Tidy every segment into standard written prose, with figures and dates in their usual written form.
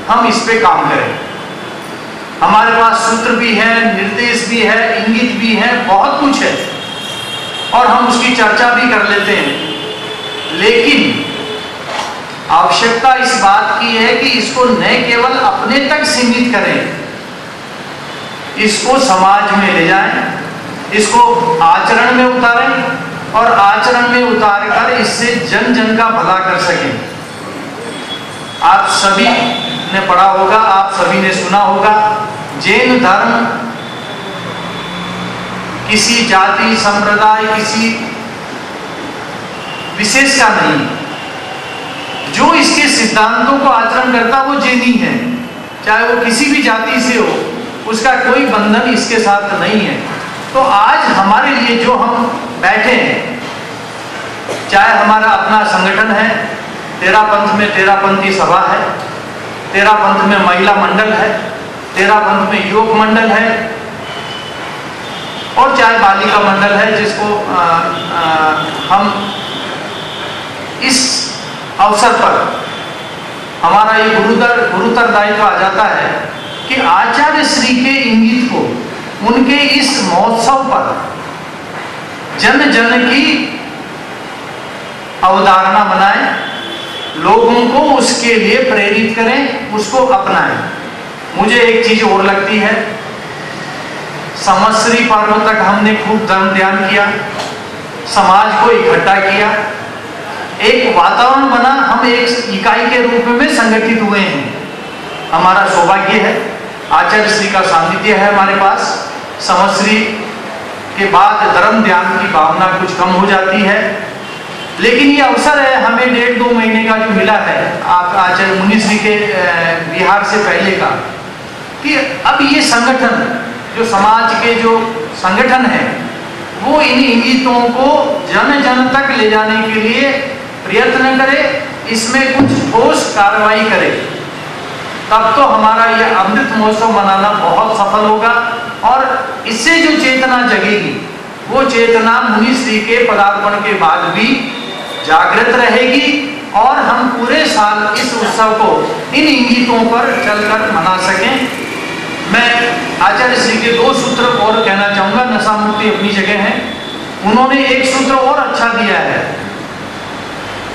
हम इस पे काम करें। हमारे पास सूत्र भी है, निर्देश भी है, इंगित भी है, बहुत कुछ है और हम उसकी चर्चा भी कर लेते हैं। लेकिन आवश्यकता इस बात की है कि इसको न केवल अपने तक सीमित करें, इसको समाज में ले जाएं, इसको आचरण में उतारें और आचरण में उतारकर इससे जन जन का भला कर सकें। आप सभी ने पढ़ा होगा, आप सभी ने सुना होगा, जैन धर्म किसी जाति संप्रदाय किसी विशेष का नहीं, जो इसके सिद्धांतों को आचरण करता वो जैनी है, चाहे वो किसी भी जाति से हो, उसका कोई बंधन इसके साथ नहीं है। तो आज हमारे लिए जो हम बैठे हैं, चाहे हमारा अपना संगठन है, तेरापंथ में तेरापंथी सभा है, तेरापंथ में महिला मंडल है, तेरापंथ में युवक मंडल है और चाहे बालिका मंडल है, जिसको हम इस अवसर पर हमारा ये गुरुतर दायित्व आ जाता है कि आचार्य श्री के इंगित को उनके इस महोत्सव पर जन जन की अवधारणा बनाएं, लोगों को उसके लिए प्रेरित करें, उसको अपनाएं। मुझे एक चीज और लगती है, समश्री पर्व तक हमने खूब धर्म ध्यान किया, समाज को इकट्ठा किया, एक वातावरण बना, हम एक इकाई के रूप में संगठित हुए हैं। हमारा सौभाग्य है, आचार्य श्री का सानिध्य है हमारे पास। समश्री के बाद धर्म ध्यान की भावना कुछ कम हो जाती है, लेकिन ये अवसर है हमें 1.5-2 महीने का जो मिला है आप आचार्य मुनि श्री के बिहार से पहले का, कि अब ये संगठन जो समाज के जो संगठन है वो इन इंगितों को जन जन तक ले जाने के लिए प्रयत्न करे, इसमें कुछ ठोस कार्रवाई करे, तब तो हमारा यह अमृत महोत्सव मनाना बहुत सफल होगा। और इससे जो चेतना जगेगी वो चेतना मुनि श्री के पदार्पण के बाद भी जागृत रहेगी और हम पूरे साल इस उत्सव को इन इंगितों पर चलकर मना सकें। मैं आचार्य श्री के 2 सूत्र और कहना चाहूंगा। नशा मुक्ति अपनी जगह है, उन्होंने एक सूत्र और अच्छा दिया है,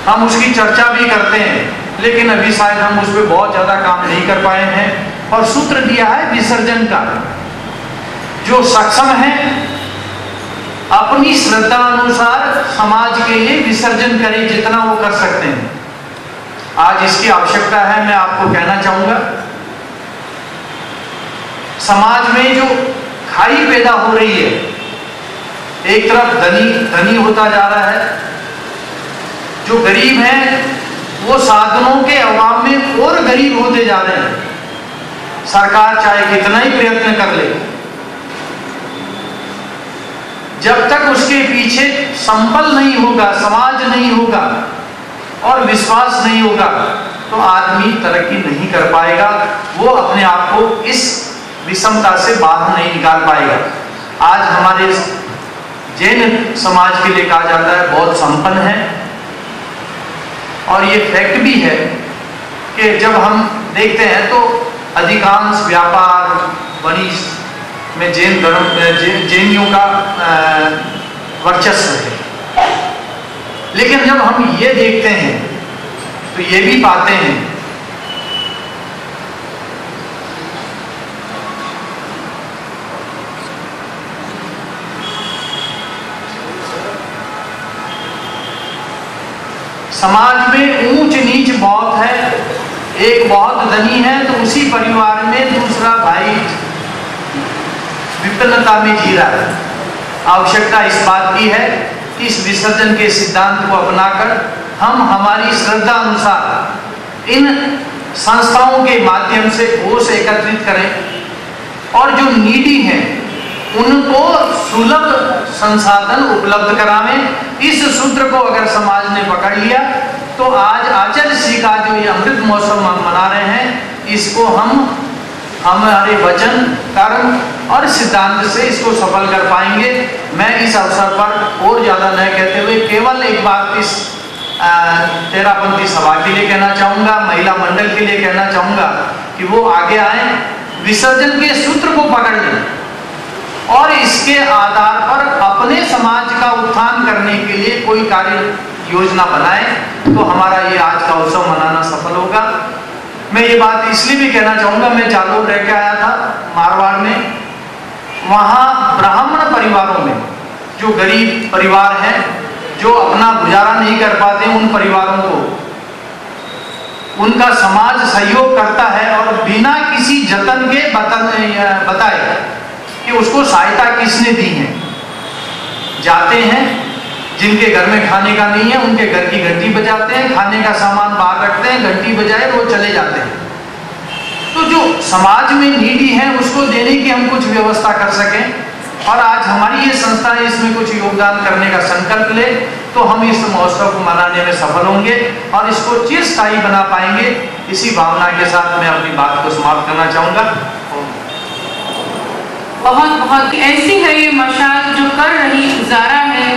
हम उसकी चर्चा भी करते हैं लेकिन अभी शायद हम उस पर बहुत ज्यादा काम नहीं कर पाए हैं। और सूत्र दिया है विसर्जन का। जो सक्षम है अपनी श्रद्धा अनुसार समाज के लिए विसर्जन करें, जितना वो कर सकते हैं। आज इसकी आवश्यकता है। मैं आपको कहना चाहूंगा, समाज में जो खाई पैदा हो रही है, एक तरफ धनी होता जा रहा है, जो गरीब हैं वो साधनों के अभाव में और गरीब होते जा रहे हैं। सरकार चाहे कितना ही प्रयत्न कर ले, जब तक उसके पीछे संबल नहीं होगा, समाज नहीं होगा और विश्वास नहीं होगा, तो आदमी तरक्की नहीं कर पाएगा, वो अपने आप को इस विषमता से बाहर नहीं निकाल पाएगा। आज हमारे जैन समाज के लिए कहा जाता है बहुत संपन्न है, और ये फैक्ट भी है कि जब हम देखते हैं तो अधिकांश व्यापार वाणिज्य में जैन धर्म जैनियों का वर्चस्व है। लेकिन जब हम ये देखते हैं तो ये भी पाते हैं समाज में ऊंच नीच बहुत है। एक बहुत धनी है तो उसी परिवार में दूसरा भाई विपन्नता में जी रहा है। आवश्यकता इस बात की है कि इस विसर्जन के सिद्धांत को अपनाकर हम हमारी श्रद्धा अनुसार इन संस्थाओं के माध्यम से कोष एकत्रित करें और जो नीडी हैं उनको सुलभ संसाधन उपलब्ध करावें। इस सूत्र को अगर समाज ने पकड़ लिया तो आज आचार्य श्री का जो ये अमृत महोत्सव हम मना रहे हैं, इसको हम हमारे वचन कर्म और सिद्धांत से इसको सफल कर पाएंगे। मैं इस अवसर पर और ज्यादा न कहते हुए केवल एक बात इस तेरापंथी सभा के लिए कहना चाहूंगा, महिला मंडल के लिए कहना चाहूंगा कि वो आगे आए, विसर्जन के सूत्र को पकड़ लें और इसके आधार पर अपने समाज का उत्थान करने के लिए कोई कार्य योजना बनाए, तो हमारा ये आज का उत्सव मनाना सफल होगा। मैं ये बात इसलिए भी कहना चाहूँगा, मैं जालोर रह के आया था मारवाड़ में, वहाँ ब्राह्मण परिवारों में जो गरीब परिवार हैं, जो अपना गुजारा नहीं कर पाते, उन परिवारों को उनका समाज सहयोग करता है और बिना किसी जतन के बताए कि उसको सहायता किसने दी है। जाते हैं, जिनके घर में खाने का नहीं है उनके घर की घंटी बजाते हैं, खाने का सामान बाहर रखते हैं, घंटी बजाए वो चले जाते हैं। तो जो समाज में नीडी है उसको देने की हम कुछ व्यवस्था कर सकें, और आज हमारी ये संस्था इसमें कुछ योगदान करने का संकल्प ले, तो हम इस महोत्सव को मनाने में सफल होंगे और इसको चिरस्थायी बना पाएंगे। इसी भावना के साथ मैं अपनी बात को समाप्त करना चाहूँगा। बहुत बहुत ऐसी है ये मशाल जो कर रही उजारा है,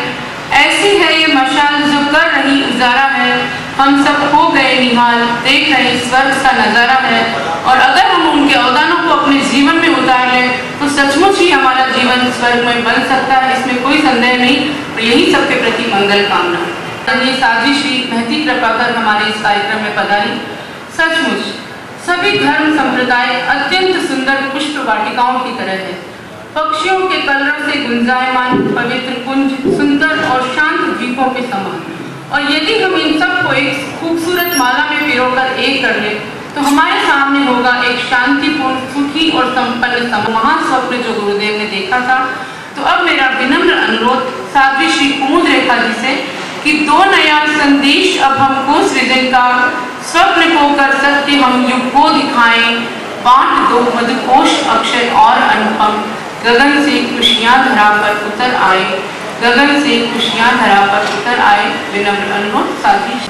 ऐसी है ये मशाल जो कर रही उजारा है, हम सब हो गए निहाल, देख रहे स्वर्ग का नजारा है। और अगर हम उनके अवदानों को अपने जीवन में उतार लें तो सचमुच ही हमारा जीवन स्वर्ग में बन सकता है, इसमें कोई संदेह नहीं। और यही सबके प्रति मंगल कामना। ये साध्वी श्री महती कृपाकर हमारे इस कार्यक्रम में पधारी। सचमुच सभी धर्म संप्रदाय अत्यंत सुंदर पुष्प वाटिकाओं की तरह है, पक्षियों के कलरव से गुंजायमान पवित्र कुंज, सुंदर और शांत द्वीपों के समान। और यदि हम इन सब को एक खूबसूरत माला में पिरोकर एक कर ले तो हमारे सामने होगा एक शांतिपूर्ण, सुखी और संपन्न महास्वप्न जो गुरुदेव ने देखा था। तो अब मेरा विनम्र अनुरोध साध्वी श्री कुमुद रेखा जी से कि दो नया संदेश अब हमको सृजन का, स्वप्न को कर सकते हम युग को दिखाएं, बांट दो मधुकोश अक्षर और अनुपम, गगन से खुशियां धरा पर उतर आए, गगन से खुशियां धरा पर उतर आए। विनम्र अनुरोध साध्वी।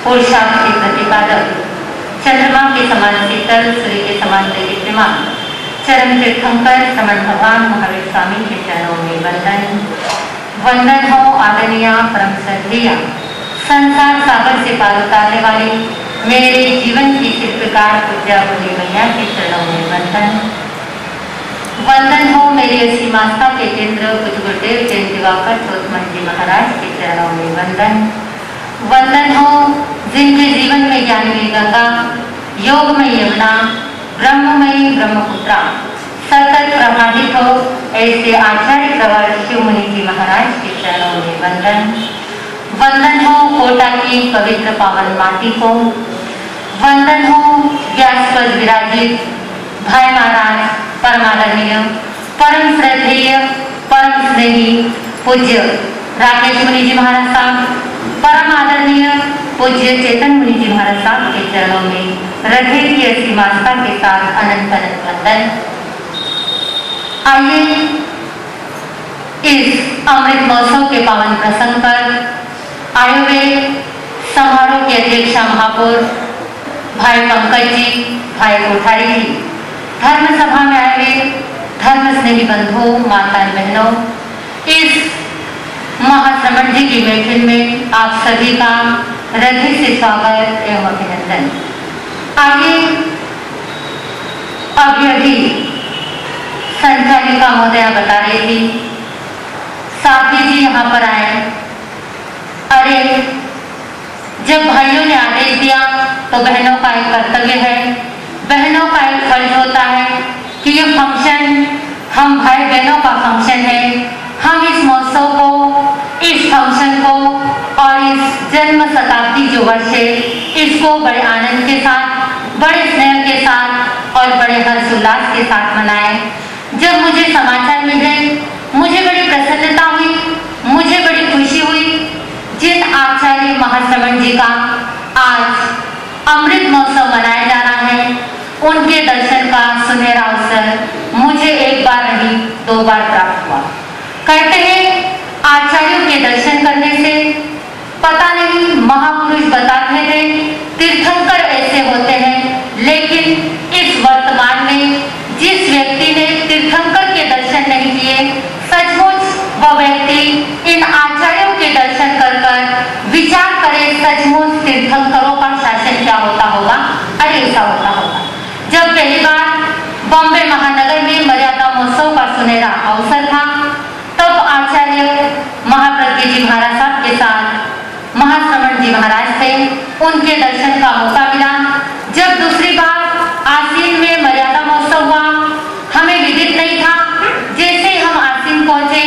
पुरुषार्थ के प्रतिपादक, चंद्रमा के समान शीतल, सूर्य के समान तेजस्विमान, चरण तीर्थंकर श्रमण भगवान महावीर स्वामी के चरणों में वंदन। वंदन हो आदरणीय परम श्रद्धेय, संसार सागर से पार उतारने वाली मेरे जीवन की शिल्पकार पूज्य भोले मैया के चरणों में वंदन। वंदन हो मेरी असीम आस्था के केंद्र पूज्य गुरुदेव जयंत दिवाकर चौथमन जी महाराज के चरणों में वंदन। वंदन हो जिनके जीवन में ज्ञानमयी गंगा, योगमयी यमुना, ब्रह्ममयी ब्रह्मपुत्रा सतत प्रभावित हो ऐसे आचार्य प्रवर शिव मुनि जी महाराज के चरणों में वंदन। वंदन हो कोटा की पवित्र पावन माटी को, वंदन हो व्यास पर विराजित भाई महाराज परमादरणीय, परम श्रद्धेय, परम स्नेही पूज्य राकेश मुनि जी महाराज साहब, परम आदरणीय पूज्य चेतन मुनि जी महाराज साहब के चरणों में हृदय की असीम आस्था के साथ अनंत अनंत वंदन। आइए इस अमृत महोत्सव के पावन प्रसंग पर आए हुए समारोह के अध्यक्ष महापौर भाई पंकज जी, भाई कोठारी जी, धर्म सभा में आए हुए धर्म स्नेही बंधुओं, माता बहनों, इस महाश्रमण जी की महफिल में आप सभी का हृदय से स्वागत एवं अभिनंदन। बहिका महोदया बता रही थी, साथी जी यहाँ पर आए। अरे जब भाइयों ने आदेश दिया तो बहनों का एक कर्तव्य है, बहनों का एक फर्ज होता है कि ये फंक्शन हम भाई बहनों का फंक्शन है, हम इस महोत्सव को, इस फंक्शन को और इस जन्म शताब्दी जो वर्ष है इसको बड़े आनंद के साथ, बड़े स्नेह के साथ और बड़े हर्षोल्लास के साथ मनाएं। जब मुझे समाचार मिले मुझे बड़ी प्रसन्नता हुई, मुझे बड़ी खुशी हुई। जिन आचार्य महाश्रवण जी का आज अमृत महोत्सव मनाया जा रहा है उनके दर्शन का सुनहरा अवसर मुझे एक बार नहीं 2 बार प्राप्त हुआ। कहते हैं आचार्यों के दर्शन करने से, पता नहीं महापुरुष बताते थे तीर्थंकर ऐसे होते हैं, लेकिन इस वर्तमान में जिस व्यक्ति ने तीर्थंकर के दर्शन नहीं किए, सचमुच वह व्यक्ति इन आचार्यों के दर्शन कर विचार करे सचमुच तीर्थंकरों का शासन क्या होता होगा। अरे ऐसा होता होगा। जब पहली बार बॉम्बे महानगर में मर्यादा महोत्सव का सुनहरा अवसर था, तब आचार्य महाप्रज्ञ जी महाराज साहब के साथ महाश्रवण जी महाराज थे, उनके दर्शन का मौका मिला। जब दूसरी बार आसीन में मर्यादा महोत्सव हुआ, हमें विदित नहीं था। जैसे हम आसीन पहुंचे,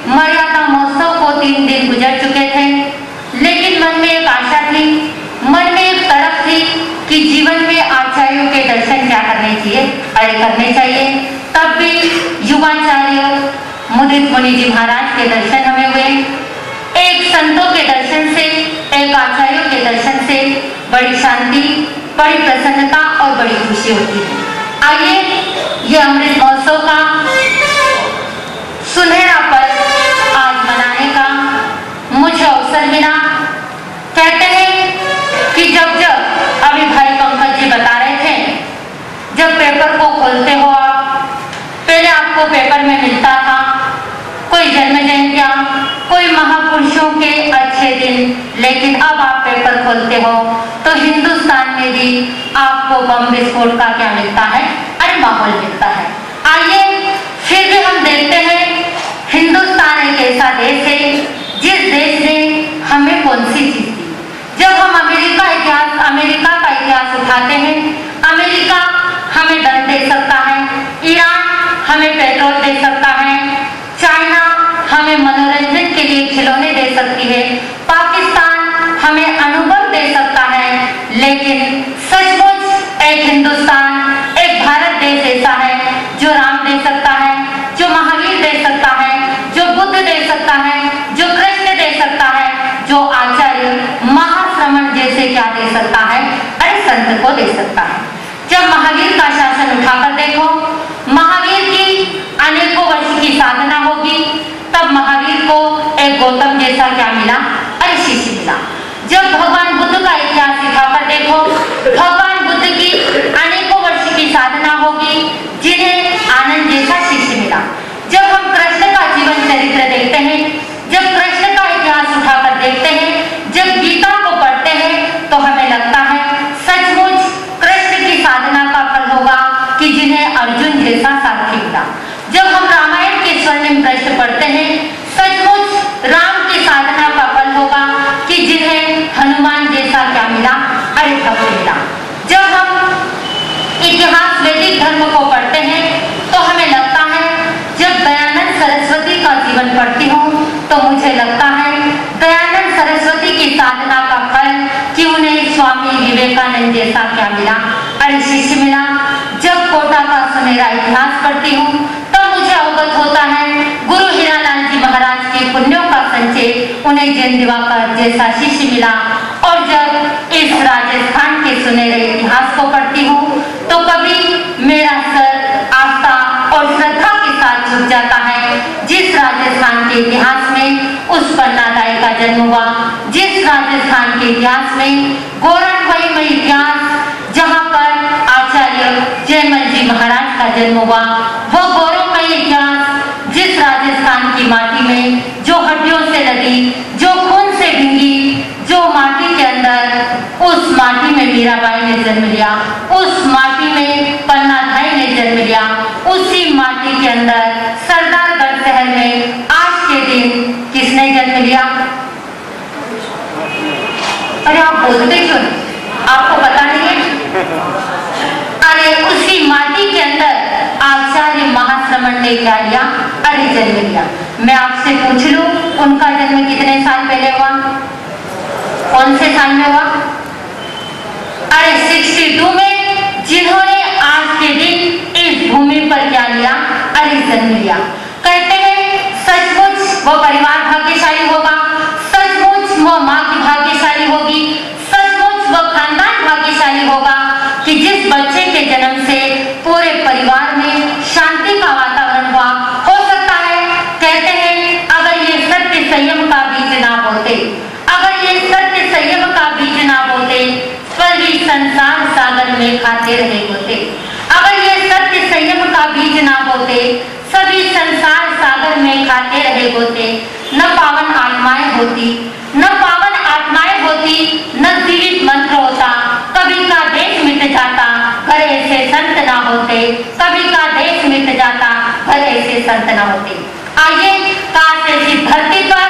मर्यादा महोत्सव को 3 दिन गुजर चुके थे, लेकिन मन में एक आशा थी, मन में एक तड़प थी कि जीवन में आचार्यों के दर्शन क्या करने चाहिए। अरे करने चाहिए। तब भी युवाचार्य मुदित मुनि जी महाराज के दर्शन हमें हुए। एक संतों के दर्शन से, एक आचार्यों के दर्शन से बड़ी शांति, बड़ी प्रसन्नता और बड़ी खुशी होती है। आइए ये अमृत महोत्सव का सुनहरा पल आज मनाने का मुझे अवसर मिला। कहते हैं कि जब अभी भाई पंकज जी बता रहे थे, जब पेपर को खोलते हो आप, पहले आपको पेपर में मिलता था कोई जन्म जयंतियां, कोई महापुरुषों के अच्छे दिन, लेकिन अब आप पेपर खोलते हो तो हिंदुस्तान में भी आपको बम विस्फोट का क्या मिलता है। अरे माहौल मिलता है। आइए फिर भी हम देखते हैं हिंदुस्तान एक ऐसा देश है जिस देश ने हमें कौन सी चीज दी। जब हम अमेरिका का इतिहास उठाते हैं, अमेरिका हमें धन दे सकता है, ईरान हमें पेट्रोल दे सकता है, चाइना हमें मनोरंजन के लिए खिलौने दे सकती है, पाकिस्तान हमें अनुभव दे सकता है, लेकिन सचमुच एक हिंदुस्तान, एक भारत देश ऐसा है जो राम दे सकता है, जो महावीर दे सकता है, जो बुद्ध दे सकता है, जो कृष्ण दे सकता है, जो आचार्य महाश्रवण जैसे क्या दे सकता है। अरे संत को दे सकता है। जब महावीर का शासन उठाकर देखो, महावीर की अनेकों वर्ष की साधना होगी, तब महावीर को एक गौतम जैसा क्या मिला। अरे शिष्य मिला। जब भगवान बुद्ध का इतिहास उठाकर देखो, भगवान बुद्ध की अनेकों वर्ष की साधना होगी, जिन्हें आनंद जैसा शिष्य मिला। जब हम कृष्ण का जीवन चरित्र देखते हैं, जब कृष्ण का इतिहास उठाकर देखते हैं, जब गीता को पढ़ते हैं, तो हमें लगता है सचमुच कृष्ण की साधना का फल होगा कि जिन्हें अर्जुन जैसा साथी मिला। जब हम रामायण के स्वर्णिम पृष्ठ पढ़ते हैं, सचमुच राम की साधना का फल होगा कि जिन्हें हनुमान जैसा क्या मिला। अरे भक्त मिला। जब हम इतिहास वैदिक धर्म को पढ़ते हैं, तो हमें लगता है, जब दयानंद सरस्वती का जीवन पढ़ती हूँ तो मुझे लगता है दयानंद सरस्वती की साधना का फल कि उन्हें स्वामी विवेकानंद जैसा क्या मिला। अरे शिष्य मिला। जब कोटा का सुनहरा इतिहास पढ़ती हूँ तब मुझे अवगत होता है गुरु हीरालाल जी महाराज के पुण्यों का संचय उन्हें जैन दिवाकर जैसा शिष्य मिला। और जब इस राजस्थान के सुनहरे इतिहास को पढ़ती हूँ तो कभी मेरा सर आस्था और श्रद्धा के साथ झुक जाता है। जिस राजस्थान के इतिहास में उस पन्नादाई का जन्म हुआ, जिस राजस्थान के इतिहास में गौरवमयी में इतिहास जहाँ पर आचार्य जयमल जी महाराज का जन्म हुआ, वो गौरवमयी इतिहास जिस राजस्थान की माटी में जो हड्डियों से लगी, जो खून से भींगी, जो माटी के अंदर, उस माटी में मीराबाई ने जन्म लिया, उस माटी में पन्नाधाई ने जन्म लिया, उसी माटी के अंदर अरे आप बोलते क्यों नहीं? आपको पता नहीं है? अरे उसी माटी के अंदर आचार्य महाश्रमण ने क्या लिया? अरे जन्म लिया। मैं आपसे पूछ लूं, उनका जन्म कितने साल पहले हुआ? कौन से साल में हुआ? अरे 62 में, जिन्होंने आज के दिन इस भूमि पर क्या लिया? अरे जन्म लिया। कहते हैं सचमुच वो परिवार भाग्यशाली होगा, सचमुच वो माँ की भाग्यशाली होगी, सचमुच वो खानदान भाग्यशाली होगा कि जिस बच्चे के जन्म से पूरे परिवार में शांति का वातावरण हुआ। हो सकता है, कहते हैं, अगर ये सत्य संयम का बीज ना बोते, अगर ये सत्य संयम का बीज ना बोते, स्वर्गीय संसार सागर में खाते रहे होते। अगर ये सत्य संयम का बीज ना बोते, सभी संसार सागर में खाते रहे होते। न पावन आत्माएं होती, न पावन आत्माएं होती, न जीवित मंत्र होता। कभी का देश मिट जाता, घर ऐसे संत ना होते। कभी का देश मिट जाता, घर ऐसे संत ना होते। आइए, काश ऐसी धरती पर,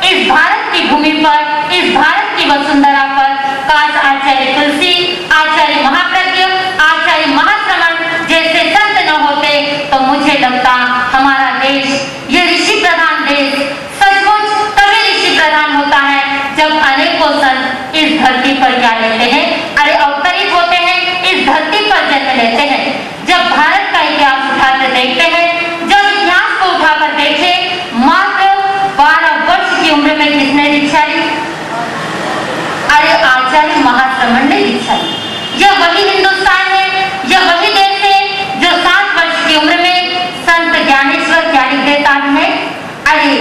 इस भारत की भूमि पर, इस भारत की वसुंधरा पर काश आचार्य तुलसी, आचार्य महाप्रज्ञ, आचार्य महाश्रमण जैसे संत न होते तो मुझे लगता हमारा देश, ये ऋषि प्रधान देश, सचमुच तभी ऋषि प्रधान होता है जब अनेकों संत इस धरती पर क्या लेते हैं? अरे अवतरित होते हैं, इस धरती पर जन्म लेते हैं। जब भारत का इतिहास उठाकर देखते हैं, जब इतिहास को उठाकर देखे, मात्र 12 वर्ष की उम्र में किसने दीक्षा ली? अरे आचार्य महाश्रमण ने दीक्षा ली। यह वही हिंदुस्तान है, यह वही देश है जो 7 वर्ष की उम्र में संत ज्ञानेश्वर क्या लिख देता है? अरे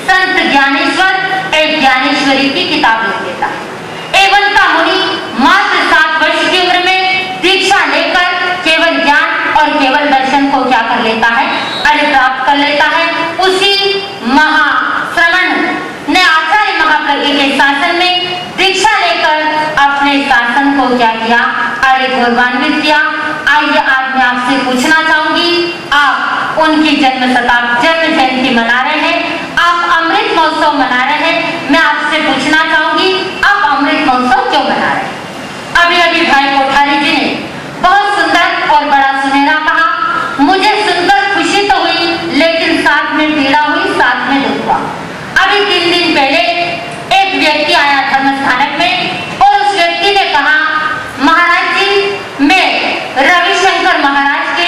संत ज्ञानेश्वर एक ज्ञानेश्वरी की किताब लिख देता है। एवं का मुनि मात्र 7 वर्ष की उम्र में दीक्षा लेकर केवल ज्ञान और केवल दर्शन को क्या कर लेता है? अरे प्राप्त कर लेता है। उसी महाश्रमण ने आचार्य महाप्रज्ञ के शासन में दीक्षा लेकर अपने शासन को क्या किया? अरे गौरवान्वित किया। आइए आज मैं आपसे पूछना चाहूंगी, आप उनकी जन्म जयंती मना रहे हैं, आप अमृत महोत्सव मना रहे हैं। मैं आपसे पूछना चाहूंगी, आप अमृत महोत्सव क्यों मना रहे हैं? अभी अभी भाई कोठारी जी ने बहुत सुंदर और बड़ा सुनहरा कहा। मुझे सुनकर खुशी तो हुई, लेकिन साथ में पीड़ा हुई, साथ में दुख हुआ। अभी 3 दिन पहले एक व्यक्ति आया धर्मस्थानक में और उस व्यक्ति ने कहा, महाराज जी, मैं रविशंकर महाराज के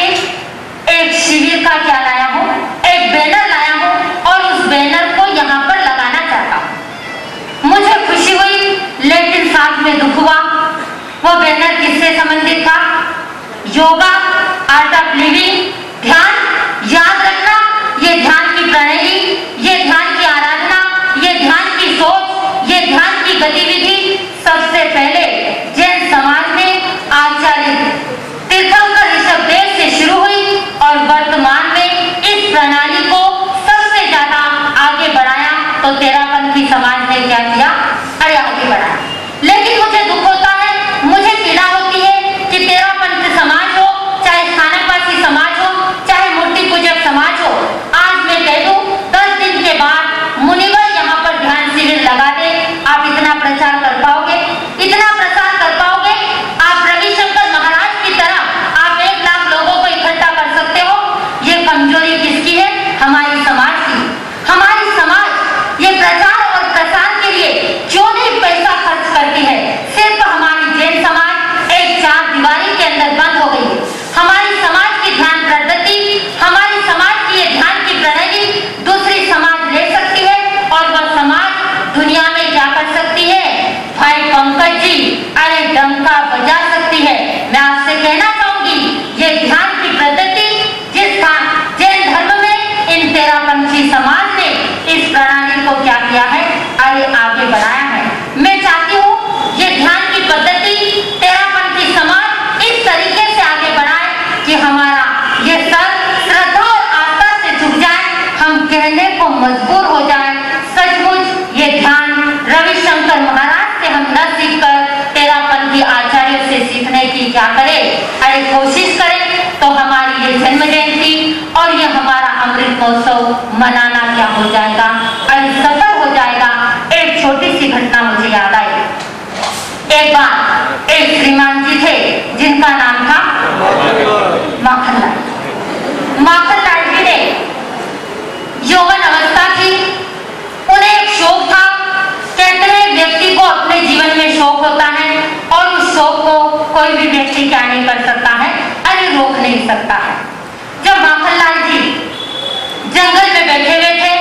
एक शिविर का क्या लाया हूँ, एक बैनर लाया हूँ और उस बैनर को यहाँ पर लगाना चाहता हूँ। मुझे खुशी हुई, लेकिन साथ में दुख हुआ। वो बैनर किससे संबंधित था? योगा, आर्ट ऑफ लिविंग, ध्यान। याद रखना, ये ध्यान की प्रणाली, ये ध्यान की आराधना, ये ध्यान की सोच, ये ध्यान की गतिविधि सबसे पहले जैन समाज में आचार्य तीर्थंकर ऋषभदेव से शुरू हुई और वर्तमान में इस प्रणाली को सबसे ज्यादा आगे बढ़ाया तो तेरापंथी समाज ने क्या किया? अरे आगे बढ़ाया। लेकिन मुझे दुख होता है, मुझे पीड़ा होती है कि तेरापंथी समाज हो, चाहे स्थानकवासी समाज हो, चाहे मूर्ति पूजक समाज हो, आज मैं कह दूं 10 दिन के बाद मुनिवर यहाँ पर ध्यान शिविर लगा दे, आप इतना प्रचार कर पाओगे? इतना प्रसार कर पाओगे? आप रविशंकर महाराज की तरह आप 1 लाख लोगों को इकट्ठा कर सकते हो? ये कमजोरी किसकी है? हमारी समाज की। हमारी समाज ये प्रचार और प्रसार के लिए क्यों नहीं पैसा खर्च करती है? सिर्फ हमारी जैन समाज एक 4 दीवारी के अंदर बंद हो गई है। हमारी समाज की ध्यान पद्धति, हमारी समाज की ये ध्यान की प्रणाली दूसरी समाज ले सकती है और वह समाज दुनिया में क्या कर सकती है? भाई पंकज जी, अरे डंका बजा सकती है। मैं आपसे कहना चाहूंगी, ये ध्यान की पद्धति जिस जैन धर्म में इन तेरापंथी समाज ने इस प्रणाली को क्या किया है? अरे आगे बढ़ाया है। मैं चाहती हूँ ये ध्यान की पद्धति तेरापंथी समाज इस तरीके से आगे बढ़ाए कि हमारा ये सर श्रद्धा और आस्था से झुक जाए, हम कहने को मजबूर हो जाए, सचमुच ये ध्यान रविशंकर महाराज से हम न सीखकर तेरापंथी आचार्यों से सीखने की क्या करें? अरे कोशिश करें तो हमारी ये जन्म जयंती और ये हमारा अमृत महोत्सव मनाना क्या हो जाएगा? अरे सफल हो जाएगा। एक छोटी सी घटना मुझे याद आई। जीवन में शौक होता है और उस शौक को कोई भी व्यक्ति क्या नहीं कर सकता है, अरे रोक नहीं सकता है। जब माखनलाल जी जंगल में बैठे हुए थे,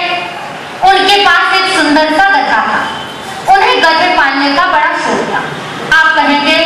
उनके पास एक सुंदर सा गधा था। उन्हें गधे पालने का बड़ा शौक था। आप कहेंगे